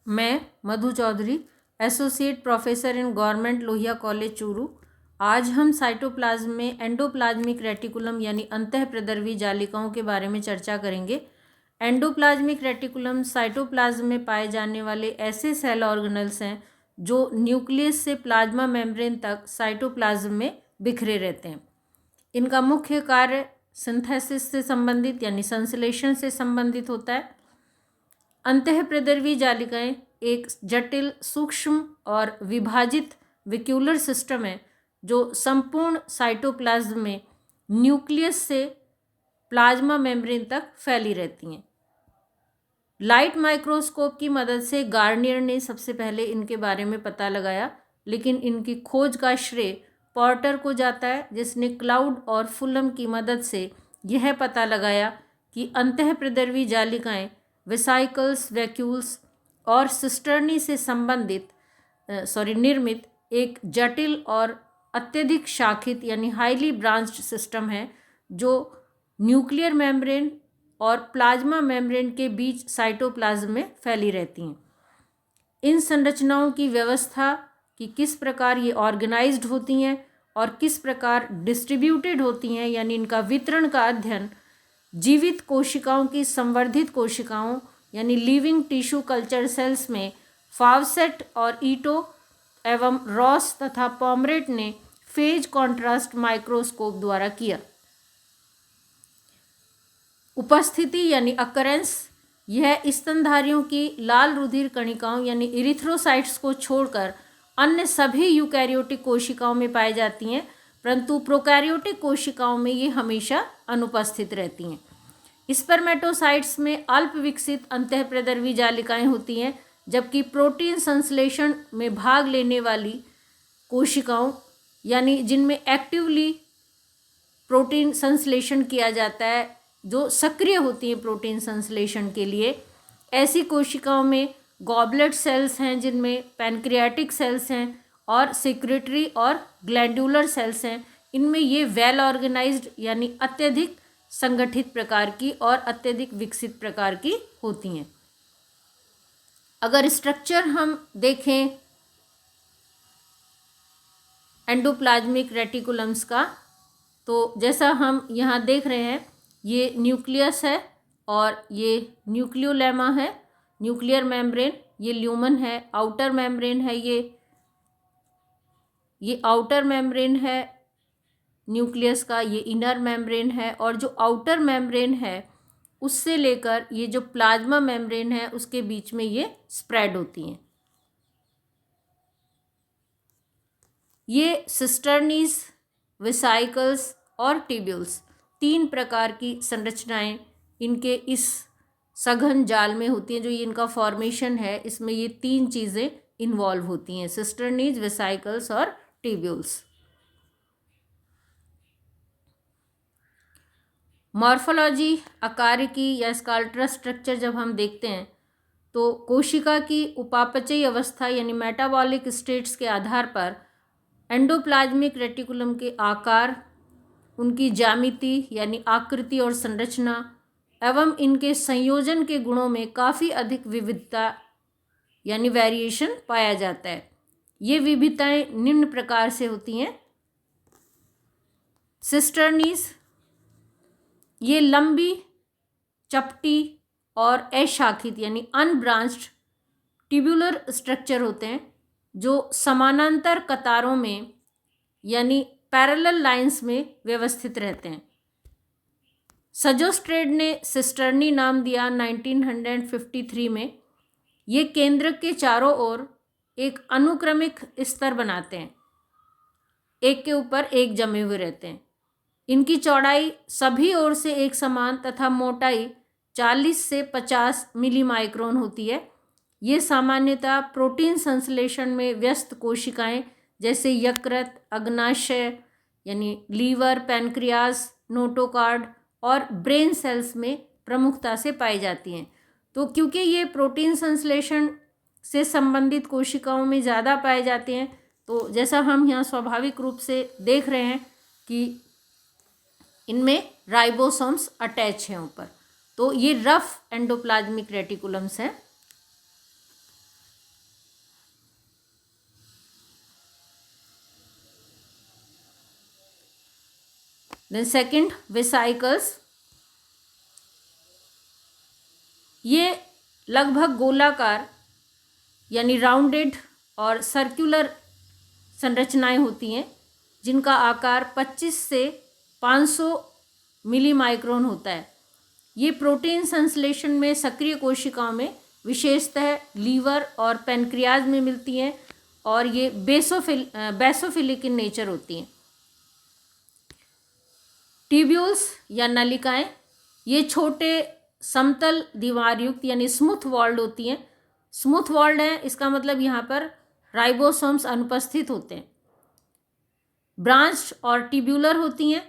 मैं Madhu Chaudhary, associate professor in government Lohia college Churu. आज हम साइटोप्लाज्म में एंडोप्लाज्मिक रेटिकुलम यानी अंतःप्रदर्वी जालिकाओं के बारे में चर्चा करेंगे। एंडोप्लाज्मिक रेटिकुलम साइटोप्लाज्म में पाए जाने वाले ऐसे सेल ऑर्गेनल्स हैं जो न्यूक्लियस से प्लाज्मा मेम्ब्रेन तक साइटोप्लाज्म में बिखरे रहते हैं। इनका मुख्य कार्य सिंथेसिस से संबंधित यानी संश्लेषण से संबंधित होता है। अंतःप्रदर्वी जालिकाएं एक जटिल, सूक्ष्म और विभाजित वेक्यूलर सिस्टम है जो संपूर्ण साइटोप्लाज्म में न्यूक्लियस से प्लाज्मा मेम्ब्रेन तक फैली रहती हैं। लाइट माइक्रोस्कोप की मदद से गार्नियर ने सबसे पहले इनके बारे में पता लगाया, लेकिन इनकी खोज का श्रेय पॉर्टर को जाता है, जिसने क्लाउड और फुलम की मदद से यह पता लगाया कि अंतःप्रदर्वी जालिकाएं वेसाइकल्स, वैक्यूल्स और सिस्टर्नी से निर्मित एक जटिल और अत्यधिक शाखित यानी हाईली ब्रांच्ड सिस्टम है जो न्यूक्लियर मेम्ब्रेन और प्लाज्मा मेम्ब्रेन के बीच साइटोप्लाज्म में फैली रहती हैं। इन संरचनाओं की व्यवस्था कि किस प्रकार ये ऑर्गेनाइज्ड होती हैं और किस प्रकार डिस्ट्रीब्यूटेड होती हैं यानी इनका वितरण का अध्ययन जीवित कोशिकाओं की संवर्धित कोशिकाओं यानी लिविंग टिश्यू कल्चर सेल्स में फावसेट और ईटो एवं रॉस तथा पॉमरेट ने फेज कॉन्ट्रास्ट माइक्रोस्कोप द्वारा किया। उपस्थिति यानी अकरेंस, यह स्तनधारियों की लाल रुधिर कणिकाओं यानी इरिथ्रोसाइट्स को छोड़कर अन्य सभी यूकैरियोटिक कोशिकाओं में पाई जाती हैं, परंतु प्रोकैरियोटिक कोशिकाओं में ये हमेशा अनुपस्थित रहती हैं। स्पर्मेटोसाइट्स में अल्प विकसित अंतःप्रदर्वी जालिकाएं होती हैं, जबकि प्रोटीन संश्लेषण में भाग लेने वाली कोशिकाओं यानी जिनमें एक्टिवली प्रोटीन संश्लेषण किया जाता है, जो सक्रिय होती हैं प्रोटीन संश्लेषण के लिए, ऐसी कोशिकाओं में गॉबलेट सेल्स हैं, जिनमें पैनक्रियाटिक सेल्स हैं और सेक्रेटरी और ग्लैंडुलर सेल्स हैं। इनमें ये वेल ऑर्गेनाइज्ड यानी अत्यधिक संगठित प्रकार की और अत्यधिक विकसित प्रकार की होती हैं। अगर स्ट्रक्चर हम देखें एंडोप्लाज्मिक रेटिकुलम्स का, तो जैसा हम यहाँ देख रहे हैं, ये न्यूक्लियस है और ये न्यूक्लियोलेमा है, न्यूक्लियर मेम्ब्रेन, ये ल्यूमन है, आउटर मेम्ब्रेन है, ये आउटर मेम्ब्रेन है न्यूक्लियस का, ये इनर मेम्ब्रेन है, और जो आउटर मेम्ब्रेन है उससे लेकर ये जो प्लाज्मा मेम्ब्रेन है उसके बीच में ये स्प्रेड होती हैं। ये सिस्टर्नीज, वेसाइकल्स और ट्यूब्यूल्स, तीन प्रकार की संरचनाएं इनके इस सघन जाल में होती हैं। जो ये इनका फॉर्मेशन है, इसमें ये तीन चीज़ें इन्वॉल्व होती हैं, सिस्टर्नीज, वेसाइकल्स और ट्यूब्यूल्स। मॉर्फोलॉजी, आकार की या स्काल्ट्रा स्ट्रक्चर जब हम देखते हैं तो कोशिका की उपापचयी अवस्था यानी मेटाबॉलिक स्टेट्स के आधार पर एंडोप्लाज्मिक रेटिकुलम के आकार, उनकी ज्यामिति यानी आकृति और संरचना एवं इनके संयोजन के गुणों में काफ़ी अधिक विविधता यानी वेरिएशन पाया जाता है। ये विविधताएं निम्न प्रकार से होती हैं। सिस्टर्नीज, ये लंबी, चपटी और अशाखित यानी अनब्रांच्ड ट्यूबुलर स्ट्रक्चर होते हैं जो समानांतर कतारों में यानी पैरेलल लाइंस में व्यवस्थित रहते हैं। सजोस्ट्रेड ने सिस्टर्नी नाम दिया 1953 में। ये केंद्र के चारों ओर एक अनुक्रमिक स्तर बनाते हैं, एक के ऊपर एक जमे हुए रहते हैं। इनकी चौड़ाई सभी ओर से एक समान तथा मोटाई 40 से 50 मिली माइक्रोन होती है। ये सामान्यतः प्रोटीन संश्लेषण में व्यस्त कोशिकाएं जैसे यकृत, अग्नाशय यानी लीवर, पैनक्रियास, नोटोकार्ड और ब्रेन सेल्स में प्रमुखता से पाई जाती हैं। तो क्योंकि ये प्रोटीन संश्लेषण से संबंधित कोशिकाओं में ज़्यादा पाए जाते हैं, तो जैसा हम यहाँ स्वाभाविक रूप से देख रहे हैं कि इनमें राइबोसोम्स अटैच हैं ऊपर। तो ये रफ एंडोप्लाज्मिक रेटिकुलम्स हैं। देन सेकंड वेसाइकल्स, ये लगभग गोलाकार यानी राउंडेड और सर्कुलर संरचनाएं होती हैं जिनका आकार 25 से 500 मिली माइक्रोन होता है। ये प्रोटीन संश्लेषण में सक्रिय कोशिकाओं में विशेषतः लीवर और पैनक्रियाज में मिलती हैं और ये बेसोफिलिक इन नेचर होती हैं। ट्यूब्यूल्स या नलिकाएं, ये छोटे समतल दीवार युक्त यानी स्मूथ वॉल्ड होती हैं। स्मूथ वॉल्ड है इसका मतलब यहाँ पर राइबोसोम्स अनुपस्थित होते हैं। ब्रांच्ड और ट्यूब्यूलर होती हैं।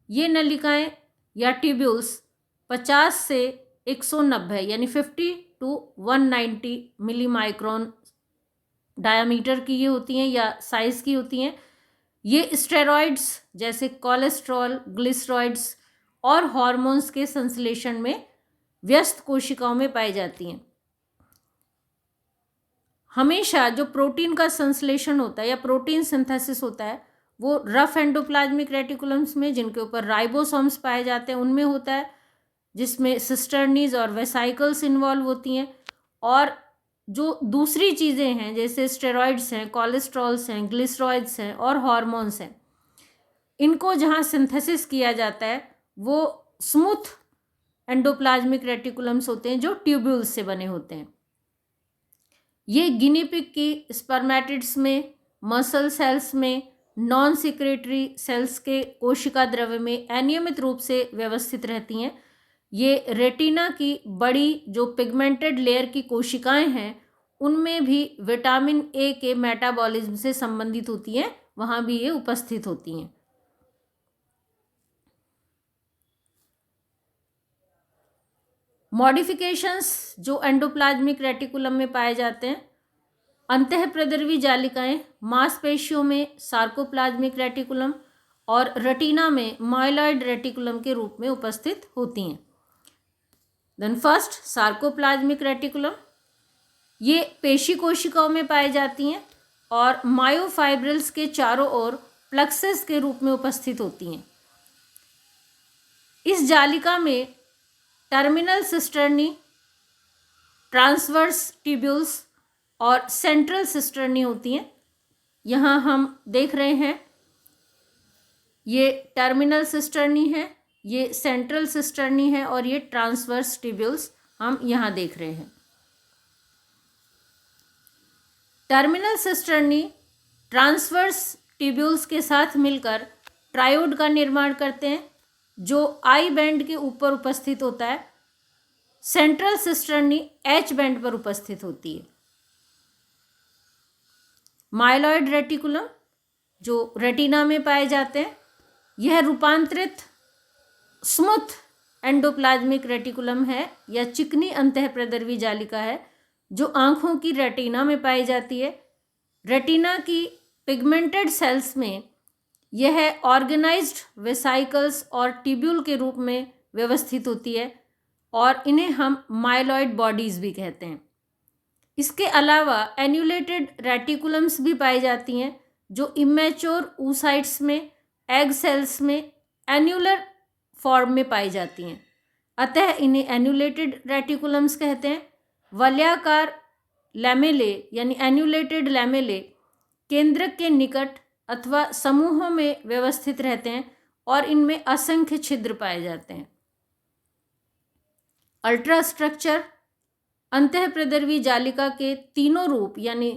ये नलिकाएं या ट्यूब्यूल्स 50 से 190 यानी 50 to 190 मिली माइक्रोन डायामीटर की ये होती हैं या साइज की होती हैं। ये स्टेरॉइड्स जैसे कोलेस्ट्रॉल, ग्लिसरॉइड्स और हार्मोन्स के संश्लेषण में व्यस्त कोशिकाओं में पाई जाती हैं। हमेशा जो प्रोटीन का संश्लेषण होता है या प्रोटीन सिंथेसिस होता है वो रफ एंडोप्लाज्मिक रेटिकुलम्स में, जिनके ऊपर राइबोसोम्स पाए जाते हैं, उनमें होता है, जिसमें सिस्टर्नीज और वेसाइकल्स इन्वॉल्व होती हैं। और जो दूसरी चीज़ें हैं जैसे स्टेरॉइड्स हैं, कोलेस्ट्रॉल्स हैं, ग्लिसरॉइड्स हैं और हार्मोन्स हैं, इनको जहाँ सिंथेसिस किया जाता है वो स्मूथ एंडोप्लाज्मिक रेटिकुलम्स होते हैं जो ट्यूब्यूल्स से बने होते हैं। ये गिनी पिग की स्पर्मेटिड्स में, मसल सेल्स में, नॉन सिक्रेटरी सेल्स के कोशिका द्रव्य में अनियमित रूप से व्यवस्थित रहती हैं। ये रेटिना की बड़ी जो पिगमेंटेड लेयर की कोशिकाएं हैं उनमें भी विटामिन ए के मेटाबॉलिज्म से संबंधित होती हैं, वहाँ भी ये उपस्थित होती हैं। मॉडिफिकेशंस जो एंडोप्लाज्मिक रेटिकुलम में पाए जाते हैं, अंतःप्रद्रवी जालिकाएं मांसपेशियों में सार्कोप्लाज्मिक रेटिकुलम और रेटिना में माइलॉइड रेटिकुलम के रूप में उपस्थित होती हैं। देन फर्स्ट सार्कोप्लाज्मिक रेटिकुलम, ये पेशी कोशिकाओं में पाई जाती हैं और मायोफाइब्रिल्स के चारों ओर प्लक्सेस के रूप में उपस्थित होती हैं। इस जालिका में टर्मिनल सिस्टर्नी, ट्रांसवर्स ट्यूब्यूल्स और सेंट्रल सिस्टर्नी होती हैं। यहाँ हम देख रहे हैं ये टर्मिनल सिस्टर्नी है, ये सेंट्रल सिस्टर्नी है और ये ट्रांसवर्स ट्यूब्यूल्स हम यहाँ देख रहे हैं। टर्मिनल सिस्टर्नी ट्रांसवर्स ट्यूब्यूल्स के साथ मिलकर ट्रायोड का निर्माण करते हैं जो आई बैंड के ऊपर उपस्थित होता है। सेंट्रल सिस्टर्नी एच बैंड पर उपस्थित होती है। माइलॉइड रेटिकुलम जो रेटिना में पाए जाते हैं, यह रूपांतरित स्मूथ एंडोप्लाज्मिक रेटिकुलम है या चिकनी अंतःप्रद्रवी जालिका है जो आँखों की रेटिना में पाई जाती है। रेटिना की पिगमेंटेड सेल्स में यह ऑर्गेनाइज्ड वेसाइकल्स और ट्यूब्यूल के रूप में व्यवस्थित होती है और इन्हें हम माइलॉइड बॉडीज़ भी कहते हैं। इसके अलावा एन्यूलेटेड रेटिकुलम्स भी पाई जाती हैं जो इमेच्योर oocytes में, एग सेल्स में एन्यूलर फॉर्म में पाई जाती हैं, अतः इन्हें एन्यूलेटेड रेटिकुलम्स कहते हैं। वलयाकार लैमेले यानी एन्यूलेटेड लैमेले केंद्रक के निकट अथवा समूहों में व्यवस्थित रहते हैं और इनमें असंख्य छिद्र पाए जाते हैं। अल्ट्रा स्ट्रक्चर अंतःप्रद्रवी जालिका के तीनों रूप यानी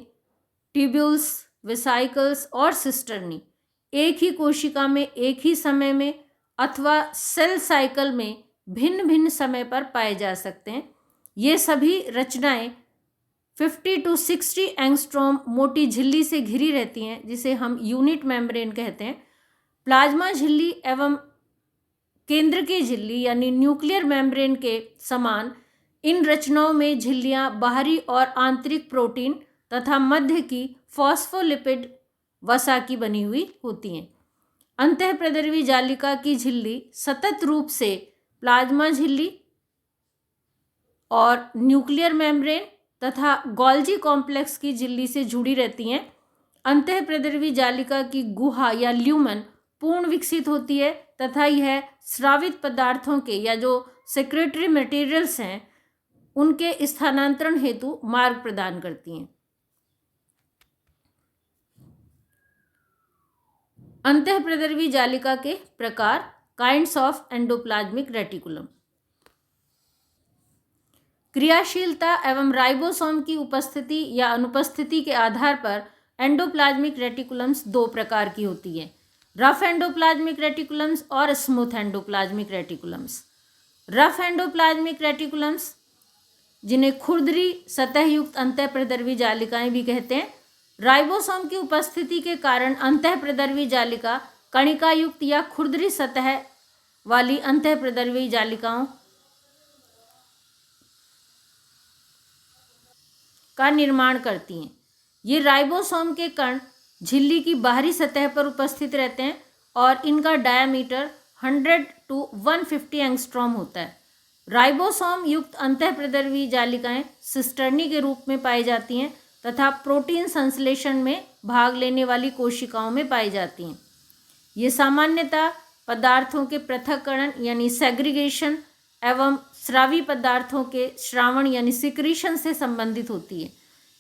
ट्यूब्यूल्स, वेसाइकल्स और सिस्टर्नी एक ही कोशिका में एक ही समय में अथवा सेल साइकिल में भिन्न भिन्न समय पर पाए जा सकते हैं। ये सभी रचनाएं 50 to 60 एंगस्ट्रॉम मोटी झिल्ली से घिरी रहती हैं जिसे हम यूनिट मेम्ब्रेन कहते हैं। प्लाज्मा झिल्ली एवं केंद्र की झिल्ली यानी न्यूक्लियर मेम्ब्रेन के समान इन रचनाओं में झिल्लियां बाहरी और आंतरिक प्रोटीन तथा मध्य की फॉस्फोलिपिड वसा की बनी हुई होती हैं। अंतःप्रद्रवी जालिका की झिल्ली सतत रूप से प्लाज्मा झिल्ली और न्यूक्लियर मेम्ब्रेन तथा गोल्जी कॉम्प्लेक्स की झिल्ली से जुड़ी रहती हैं। अंतःप्रद्रवी जालिका की गुहा या ल्यूमन पूर्ण विकसित होती है तथा यह स्रावित पदार्थों के या जो सेक्रेटरी मटेरियल्स हैं उनके स्थानांतरण हेतु मार्ग प्रदान करती हैं। अंतःप्रदर्वी जालिका के प्रकार, काइंड्स ऑफ एंडोप्लाज्मिक रेटिकुलम। क्रियाशीलता एवं राइबोसोम की उपस्थिति या अनुपस्थिति के आधार पर एंडोप्लाज्मिक रेटिकुलम्स दो प्रकार की होती है, रफ एंडोप्लाज्मिक रेटिकुलम्स और smooth endoplasmic reticulums. Rough endoplasmic reticulums, जिन्हें खुरदरी सतह युक्त अंतःप्रदर्वी जालिकाएं भी कहते हैं, राइबोसोम की उपस्थिति के कारण अंतःप्रदर्वी जालिका कणिका युक्त या खुरदरी सतह वाली अंतःप्रदर्वी जालिकाओं का निर्माण करती हैं। ये राइबोसोम के कण झिल्ली की बाहरी सतह पर उपस्थित रहते हैं और इनका डायामीटर 100 to 150 एंगस्ट्रॉम होता है। राइबोसोम युक्त अंतःप्रदर्वी जालिकाएं सिस्टर्नी के रूप में पाई जाती हैं तथा प्रोटीन संश्लेषण में भाग लेने वाली कोशिकाओं में पाई जाती हैं। ये सामान्यतः पदार्थों के पृथक्करण यानी सेग्रीगेशन एवं स्रावी पदार्थों के श्रावण यानी सिक्रीशन से संबंधित होती है।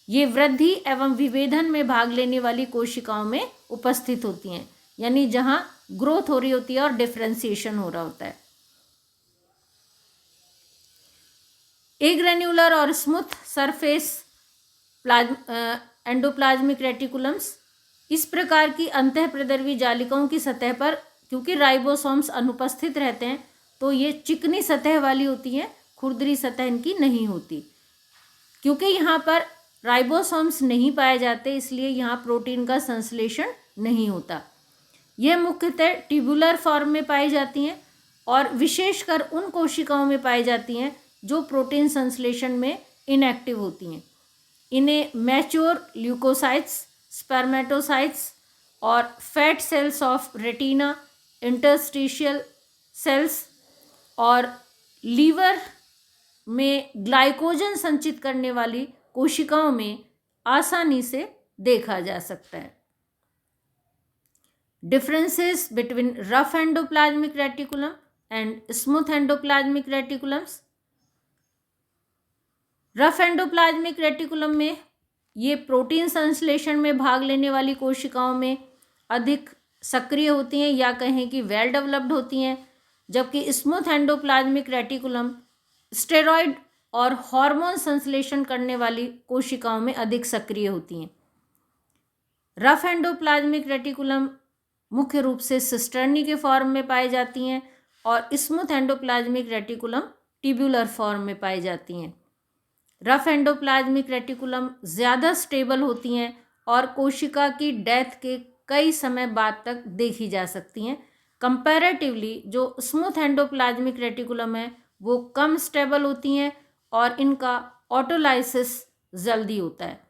ये वृद्धि एवं विभेदन में भाग लेने वाली कोशिकाओं में उपस्थित होती हैं, यानी जहां ग्रोथ हो रही होती है और डिफरेंशिएशन हो रहा होता है। एग्रेन्युलर और स्मूथ सरफेस एंडोप्लाज्मिक रेटिकुलम्स, इस प्रकार की अंतःप्रदर्वी जालिकाओं की सतह पर क्योंकि राइबोसोम्स अनुपस्थित रहते हैं तो ये चिकनी सतह वाली होती हैं, खुरदरी सतह इनकी नहीं होती। क्योंकि यहाँ पर राइबोसोम्स नहीं पाए जाते इसलिए यहाँ प्रोटीन का संश्लेषण नहीं होता। यह मुख्यतः ट्यूबुलर फॉर्म में पाई जाती हैं और विशेषकर उन कोशिकाओं में पाई जाती हैं जो प्रोटीन संश्लेषण में इनएक्टिव होती हैं। इन्हें मैच्योर ल्यूकोसाइट्स, स्पर्मेटोसाइट्स और fat cells of retina, interstitial cells और लीवर में ग्लाइकोजन संचित करने वाली कोशिकाओं में आसानी से देखा जा सकता है। Differences between rough endoplasmic reticulum and smooth endoplasmic reticulums. Rough endoplasmic reticulum में ये प्रोटीन संश्लेषण में भाग लेने वाली कोशिकाओं में अधिक सक्रिय होती हैं या कहें कि वेल डेवलप्ड होती हैं, जबकि स्मूथ एंडोप्लाज्मिक रेटिकुलम स्टेरॉयड और हार्मोन संश्लेषण करने वाली कोशिकाओं में अधिक सक्रिय होती हैं। रफ एंडोप्लाज्मिक रेटिकुलम मुख्य रूप से सिस्टर्नी के फॉर्म में पाई जाती हैं और smooth endoplasmic reticulum tubular form में पाई जाती हैं। रफ एंडोप्लाज्मिक रेटिकुलम ज़्यादा स्टेबल होती हैं और कोशिका की डेथ के कई समय बाद तक देखी जा सकती हैं। कंपैरेटिवली जो स्मूथ एंडोप्लाज्मिक रेटिकुलम है वो कम स्टेबल होती हैं और इनका ऑटोलाइसिस जल्दी होता है।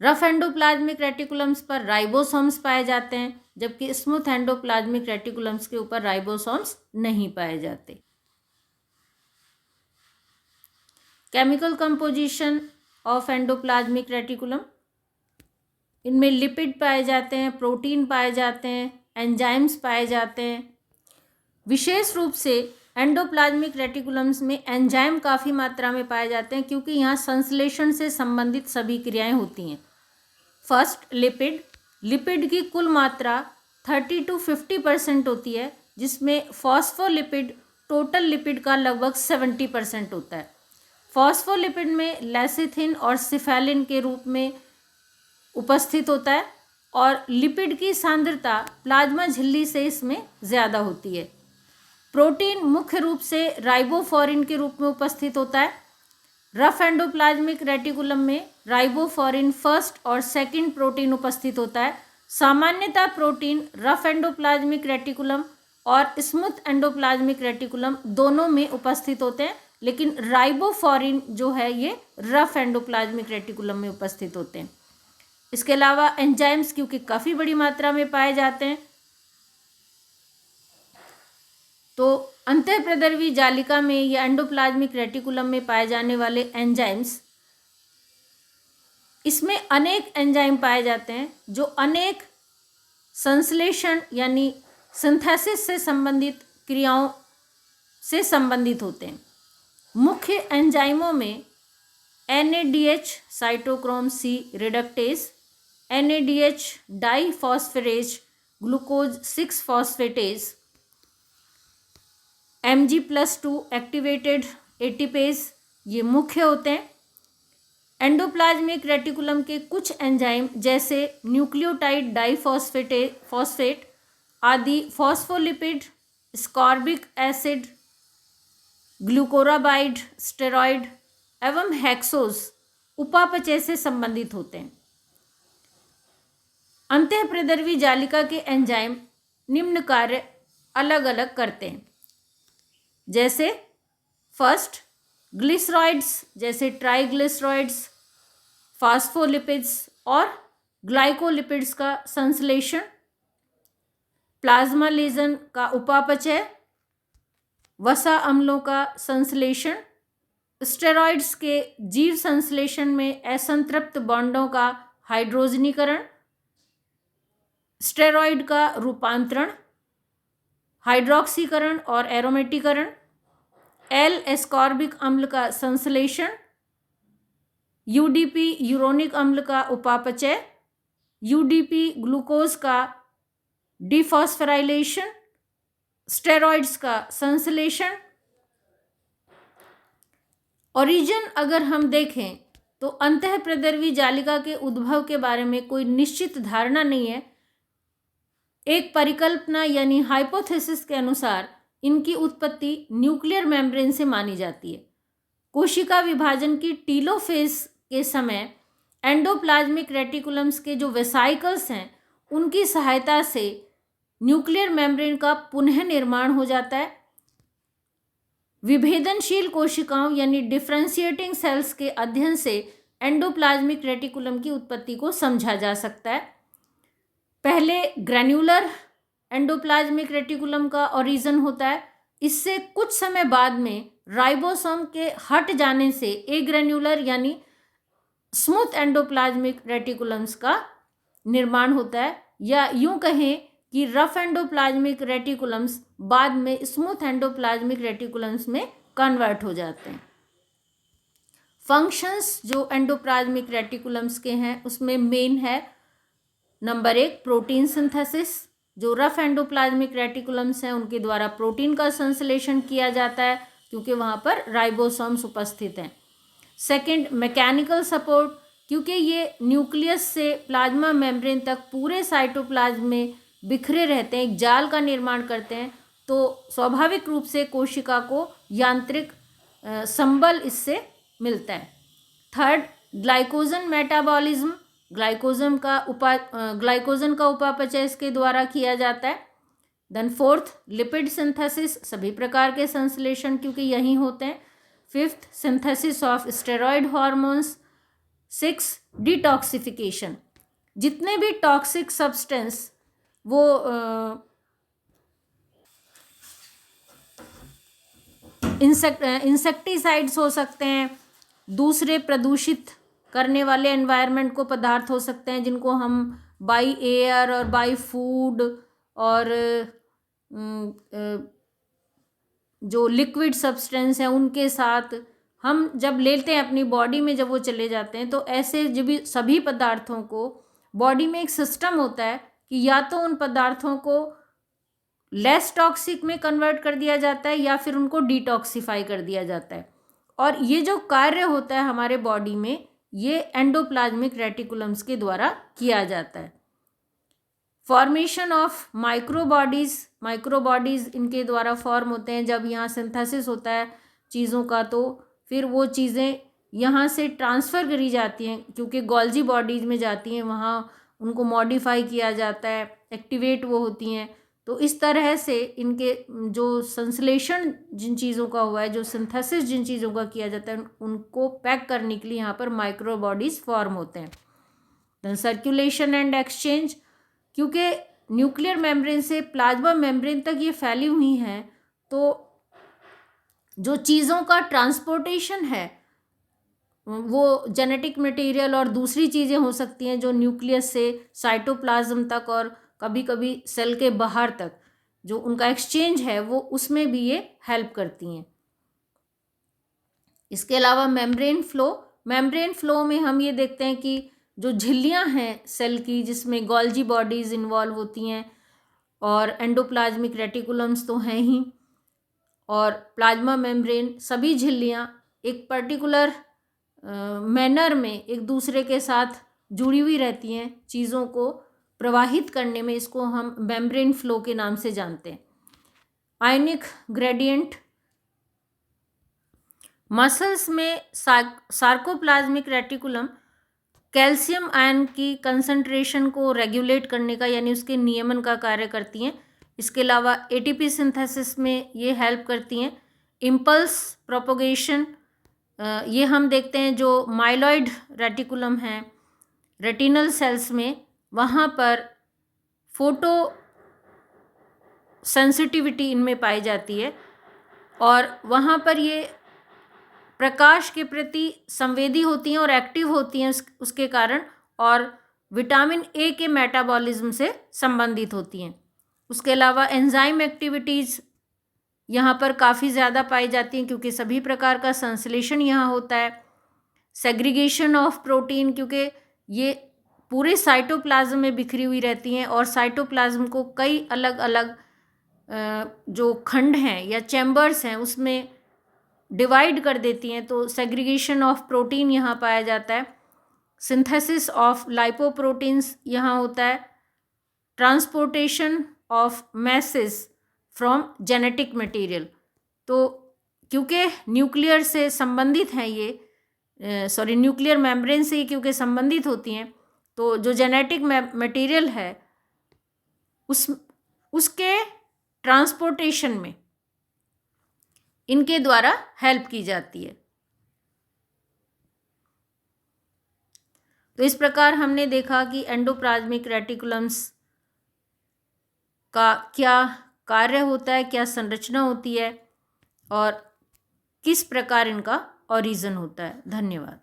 रफ एंडोप्लाज्मिक रेटिकुलम्स पर राइबोसोम्स पाए जाते हैं, जबकि स्मूथ एंडोप्लाज्मिक रेटिकुलम्स के ऊपर राइबोसोम्स नहीं पाए जाते। Chemical composition of endoplasmic reticulum, इनमें लिपिड पाए जाते हैं, प्रोटीन पाए जाते हैं, एंजाइम्स पाए जाते हैं। विशेष रूप से एंडोप्लाज्मिक रेटिकुलम्स में एंजाइम काफ़ी मात्रा में पाए जाते हैं क्योंकि यहाँ संश्लेषण से संबंधित सभी क्रियाएं होती हैं। फर्स्ट, लिपिड की कुल मात्रा 30 to 50% होती है, जिसमें फॉस्फोलिपिड टोटल लिपिड का लगभग 70% होता है। फॉस्फोलिपिड में लेसिथिन और सिफेलिन के रूप में उपस्थित होता है और लिपिड की सांद्रता प्लाज्मा झिल्ली से इसमें ज़्यादा होती है। प्रोटीन मुख्य रूप से राइबोफोरिन के रूप में उपस्थित होता है। रफ एंडोप्लाज्मिक रेटिकुलम में राइबोफोरिन फर्स्ट और सेकंड प्रोटीन उपस्थित होता है। सामान्यतः प्रोटीन रफ एंडोप्लाज्मिक रेटिकुलम और स्मूथ एंडोप्लाज्मिक रेटिकुलम दोनों में उपस्थित होते हैं, लेकिन राइबोफोरिन जो है ये रफ एंडोप्लाज्मिक रेटिकुलम में उपस्थित होते हैं। इसके अलावा एंजाइम्स क्योंकि काफ़ी बड़ी मात्रा में पाए जाते हैं, तो अंतःप्रदर्वी जालिका में या एंडोप्लाज्मिक रेटिकुलम में पाए जाने वाले एंजाइम्स, इसमें अनेक एंजाइम पाए जाते हैं जो अनेक संश्लेषण यानी सिंथेसिस से संबंधित क्रियाओं से संबंधित होते हैं। मुख्य एंजाइमों में NADH cytochrome C reductase, NADH diphosphatase glucose 6 phosphatase, Mg+2 activated ATPase, ये मुख्य होते हैं। एंडोप्लाज्मिक रेटिकुलम के कुछ एंजाइम जैसे न्यूक्लियोटाइड डाइफॉस्फेट आदि फॉस्फोलिपिड, स्कॉर्बिक एसिड, ग्लूकोराबाइड, स्टेरॉइड एवं हेक्सोज उपापचय से संबंधित होते हैं। अंतःप्रदर्वी जालिका के एंजाइम निम्न कार्य अलग अलग करते हैं, जैसे फर्स्ट ग्लिसरॉइड्स जैसे ट्राइग्लिसरॉइड्स, फास्फोलिपिड्स और ग्लाइकोलिपिड्स का संश्लेषण, प्लाज्मा लीजन का उपापचय, वसा अम्लों का संश्लेषण, स्टेरॉइड्स के जीव संश्लेषण में असंतृप्त बॉन्डों का हाइड्रोजनीकरण, स्टेरॉइड का रूपांतरण, हाइड्रोक्सीकरण और एरोमेटीकरण, एल एस्कॉर्बिक अम्ल का संश्लेषण, UDP यूरोनिक अम्ल का उपापचय, UDP ग्लूकोज का डिफॉस्फोराइलेशन, स्टेरॉइड्स का संश्लेषण। ओरिजिन अगर हम देखें तो अंतःप्रदर्वी जालिका के उद्भव के बारे में कोई निश्चित धारणा नहीं है। एक परिकल्पना यानी हाइपोथेसिस के अनुसार इनकी उत्पत्ति न्यूक्लियर मेम्ब्रेन से मानी जाती है। कोशिका विभाजन की टीलोफेज के समय एंडोप्लाज्मिक रेटिकुलम्स के जो वेसाइकल्स हैं उनकी सहायता से न्यूक्लियर मेम्ब्रेन का पुनः निर्माण हो जाता है। विभेदनशील कोशिकाओं यानी डिफरेंशिएटिंग सेल्स के अध्ययन से एंडोप्लाज्मिक रेटिकुलम की उत्पत्ति को समझा जा सकता है। पहले ग्रैन्युलर एंडोप्लाज्मिक रेटिकुलम का ओरिजिन होता है। इससे कुछ समय बाद में राइबोसोम के हट जाने से एग्रेन्युलर यानी स्मूथ एंडोप्लाज्मिक रेटिकुलम्स का निर्माण होता है, या यूं कहें कि रफ एंडोप्लाज्मिक रेटिकुलम्स बाद में स्मूथ एंडोप्लाज्मिक रेटिकुलम्स में कन्वर्ट हो जाते हैं। फंक्शंस जो एंडोप्लाज्मिक रेटिकुलम्स के हैं उसमें मेन है नंबर 1 प्रोटीन सिंथेसिस। जो रफ एंडोप्लाज्मिक रेटिकुलम्स हैं उनके द्वारा प्रोटीन का संश्लेषण किया जाता है क्योंकि वहाँ पर राइबोसोम्स उपस्थित हैं। सेकंड मैकेनिकल सपोर्ट, क्योंकि ये न्यूक्लियस से प्लाज्मा मेम्ब्रेन तक पूरे साइटोप्लाज्म में बिखरे रहते हैं, एक जाल का निर्माण करते हैं, तो स्वाभाविक रूप से कोशिका को यांत्रिक संबल इससे मिलता है। थर्ड ग्लाइकोजन मेटाबॉलिज्म, ग्लाइकोजन का उपापचय इसके द्वारा किया जाता है। देन फोर्थ लिपिड सिंथेसिस, सभी प्रकार के संश्लेषण क्योंकि यहीं होते हैं। Fifth synthesis of steroid hormones. 6 detoxification, जितने भी टॉक्सिक सब्सटेंस वो इंसेक्टिसाइड्स हो सकते हैं, दूसरे प्रदूषित करने वाले एनवायरनमेंट को पदार्थ हो सकते हैं जिनको हम बाई एयर और बाई फूड और जो लिक्विड सब्सटेंस हैं उनके साथ हम जब लेते हैं अपनी बॉडी में, जब वो चले जाते हैं तो ऐसे जब भी सभी पदार्थों को बॉडी में एक सिस्टम होता है कि या तो उन पदार्थों को लेस टॉक्सिक में कन्वर्ट कर दिया जाता है या फिर उनको डिटॉक्सिफाई कर दिया जाता है। और ये जो कार्य होता है हमारे बॉडी में, ये एंडोप्लाज्मिक रेटिकुलम्स के द्वारा किया जाता है। फॉर्मेशन ऑफ माइक्रोबॉडीज़ इनके द्वारा फॉर्म होते हैं। जब यहाँ सिंथेसिस होता है चीज़ों का तो फिर वो चीज़ें यहाँ से ट्रांसफ़र करी जाती हैं क्योंकि गोल्जी बॉडीज़ में जाती हैं, वहाँ उनको मॉडिफाई किया जाता है, एक्टिवेट वो होती हैं। तो इस तरह से इनके जो संश्लेषण जिन चीज़ों का हुआ है, जो सिंथेसिस जिन चीज़ों का किया जाता है, उनको पैक करने के लिए यहाँ पर माइक्रोबॉडीज़ फॉर्म होते हैं। देन सर्कुलेशन एंड एक्सचेंज, क्योंकि न्यूक्लियर मेम्ब्रेन से प्लाज्मा मेम्ब्रेन तक ये फैली हुई हैं, तो जो चीज़ों का ट्रांसपोर्टेशन है वो जेनेटिक मटेरियल और दूसरी चीज़ें हो सकती हैं जो न्यूक्लियस से साइटोप्लाज्म तक और कभी कभी सेल के बाहर तक, जो उनका एक्सचेंज है वो उसमें भी ये हेल्प करती हैं। इसके अलावा मेम्ब्रेन फ्लो में हम ये देखते हैं कि जो झिल्लियां हैं सेल की, जिसमें गोल्जी बॉडीज इन्वॉल्व होती हैं और एंडोप्लाज्मिक रेटिकुलम्स तो हैं ही, और प्लाज्मा मेम्ब्रेन, सभी झिल्लियां एक पर्टिकुलर मैनर में एक दूसरे के साथ जुड़ी हुई रहती हैं चीज़ों को प्रवाहित करने में। इसको हम मेम्ब्रेन फ्लो के नाम से जानते हैं। आयनिक ग्रेडियंट, मसल्स में सार्कोप्लाज्मिक रेटिकुलम कैल्शियम आयन की कंसंट्रेशन को रेगुलेट करने का यानी उसके नियमन का कार्य करती हैं। इसके अलावा एटीपी सिंथेसिस में ये हेल्प करती हैं। इम्पल्स प्रोपोगेशन, ये हम देखते हैं जो माइलॉइड रेटिकुलम है रेटिनल सेल्स में, वहाँ पर फोटो सेंसिटिविटी इनमें पाई जाती है और वहाँ पर ये प्रकाश के प्रति संवेदी होती हैं और एक्टिव होती हैं उसके कारण, और विटामिन ए के मेटाबॉलिज्म से संबंधित होती हैं। उसके अलावा एंजाइम एक्टिविटीज़ यहाँ पर काफ़ी ज़्यादा पाई जाती हैं क्योंकि सभी प्रकार का संश्लेषण यहाँ होता है। सेग्रीगेशन ऑफ प्रोटीन, क्योंकि ये पूरे साइटोप्लाज्म में बिखरी हुई रहती हैं और साइटोप्लाज्म को कई अलग अलग जो खंड हैं या चैम्बर्स हैं उसमें डिवाइड कर देती हैं, तो सेग्रीगेशन ऑफ प्रोटीन यहाँ पाया जाता है। सिंथेसिस ऑफ लाइपोप्रोटीन्स यहाँ होता है। Transportation of message from genetic material, तो क्योंकि न्यूक्लियर से संबंधित हैं ये, न्यूक्लियर मेम्ब्रेन से ही क्योंकि संबंधित होती हैं, तो जो जेनेटिक मटेरियल है उसके ट्रांसपोर्टेशन में इनके द्वारा हेल्प की जाती है। तो इस प्रकार हमने देखा कि एंडोप्लाज्मिक रेटिकुलम्स का क्या कार्य होता है, क्या संरचना होती है और किस प्रकार इनका ओरिजिन होता है। धन्यवाद।